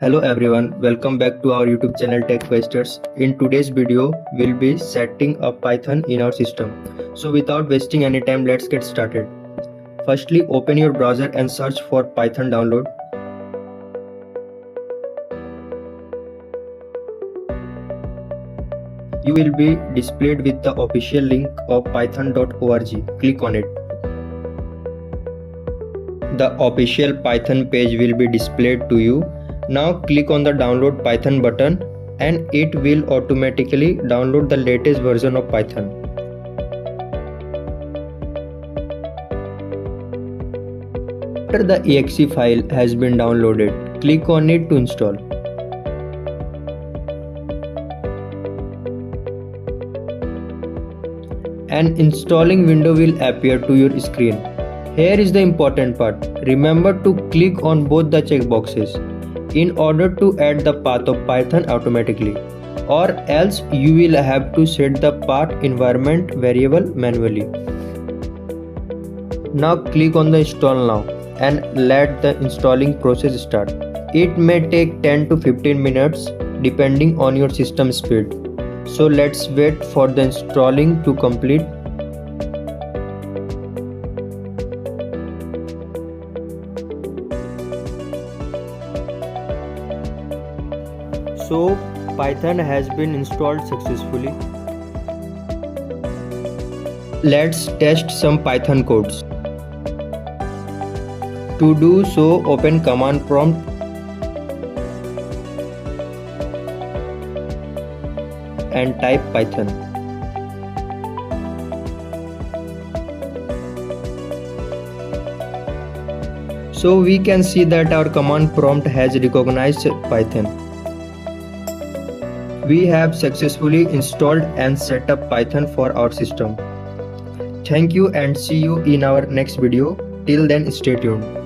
Hello everyone, welcome back to our YouTube channel Tech Questers. In today's video, we'll be setting up Python in our system. So without wasting any time, let's get started. Firstly, open your browser and search for Python download. You will be displayed with the official link of python.org. Click on it. The official Python page will be displayed to you. Now click on the download Python button and it will automatically download the latest version of Python. After the exe file has been downloaded, click on it to install. An installing window will appear to your screen. Here is the important part. Remember to click on both the checkboxes in order to add the path of Python automatically, or else you will have to set the path environment variable manually. Now click on the install now and let the installing process start. It may take 10 to 15 minutes depending on your system speed. So let's wait for the installing to complete. So Python has been installed successfully. Let's test some Python codes. To do so, open command prompt and type Python. So we can see that our command prompt has recognized Python. We have successfully installed and set up Python for our system. Thank you and see you in our next video. Till then, stay tuned.